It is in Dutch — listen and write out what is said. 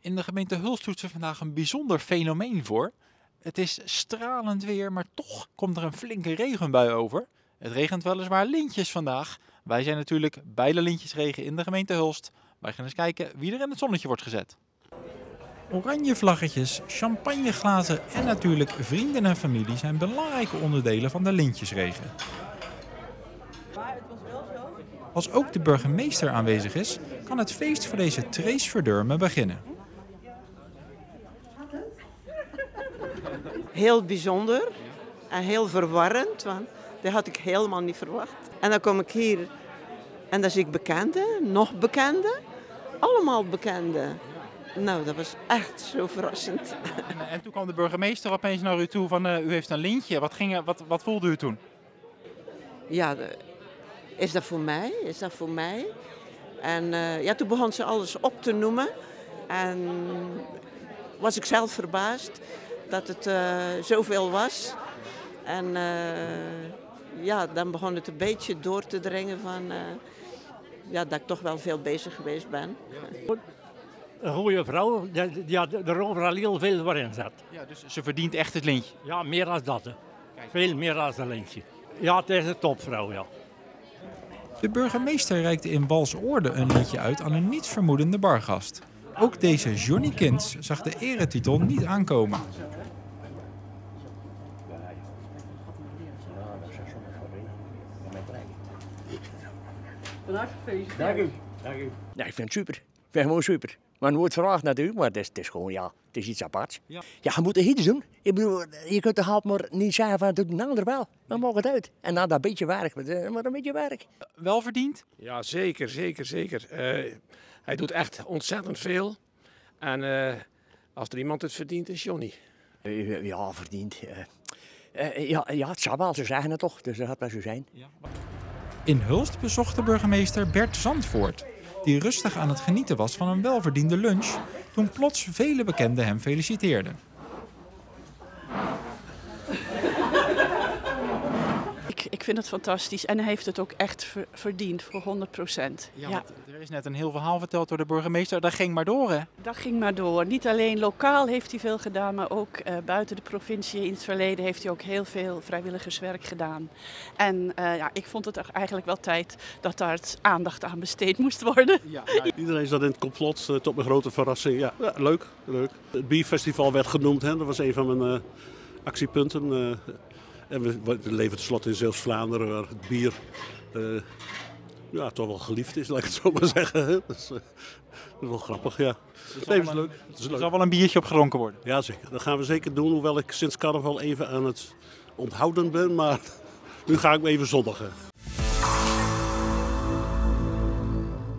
In de gemeente Hulst doet ze vandaag een bijzonder fenomeen voor. Het is stralend weer, maar toch komt er een flinke regenbui over. Het regent weliswaar lintjes vandaag. Wij zijn natuurlijk bij de lintjesregen in de gemeente Hulst. Wij gaan eens kijken wie er in het zonnetje wordt gezet. Oranje vlaggetjes, champagneglazen en natuurlijk vrienden en familie zijn belangrijke onderdelen van de lintjesregen. Als ook de burgemeester aanwezig is, kan het feest voor deze Trace Verdurme beginnen. Heel bijzonder en heel verwarrend, want dat had ik helemaal niet verwacht. En dan kom ik hier en dan zie ik bekenden, nog bekenden, allemaal bekenden. Nou, dat was echt zo verrassend. En toen kwam de burgemeester opeens naar u toe van u heeft een lintje. Wat voelde u toen? Ja, is dat voor mij? Is dat voor mij? En ja, toen begon ze alles op te noemen. En was ik zelf verbaasd dat het zoveel was. En ja, dan begon het een beetje door te dringen van ja, dat ik toch wel veel bezig geweest ben. Een goede vrouw die er overal heel veel voor in zat. Ja, dus ze verdient echt het lintje. Ja, meer dan dat. Hè. Veel meer dan een lintje. Ja, het is een topvrouw, ja. De burgemeester reikte in Balsoorde een lintje uit aan een nietsvermoedende bargast. Ook deze Johnny Kins zag de eretitel niet aankomen. Dank u. Ja, ik vind het super. Ik vind het gewoon super. Maar nooit verwacht natuurlijk, maar het is gewoon, ja, het is iets aparts. Ja, je moet er iets doen. Ik bedoel, je kunt toch maar niet zeggen van, doe een ander wel. Dan mag het uit. En dan dat beetje werk, maar een beetje werk. Wel verdiend? Ja, zeker. Hij doet echt ontzettend veel. En als er iemand het verdient, is Johnny. Ja, verdiend. Ja, het zou wel, ze zeggen het toch, dus dat gaat wel zo zijn. In Hulst bezocht de burgemeester Bert Zandvoort, die rustig aan het genieten was van een welverdiende lunch, toen plots vele bekenden hem feliciteerden. Ik vind het fantastisch en hij heeft het ook echt verdiend voor 100%. Ja. Er is net een heel verhaal verteld door de burgemeester, dat ging maar door hè? Dat ging maar door. Niet alleen lokaal heeft hij veel gedaan, maar ook buiten de provincie in het verleden heeft hij ook heel veel vrijwilligerswerk gedaan. En ja, ik vond het eigenlijk wel tijd dat daar aandacht aan besteed moest worden. Ja. Iedereen zat in het complot, tot mijn grote verrassing. Ja, leuk. Het bierfestival werd genoemd, hè. Dat was een van mijn actiepunten. En we leven tenslotte in Zeeuws-Vlaanderen, waar het bier ja, toch wel geliefd is, laat ik het zo maar zeggen. Dat is wel grappig, ja. Er zal wel een biertje op gedronken worden. Ja, zeker. Dat gaan we zeker doen, hoewel ik sinds carnaval even aan het onthouden ben. Maar nu ga ik me even zondigen.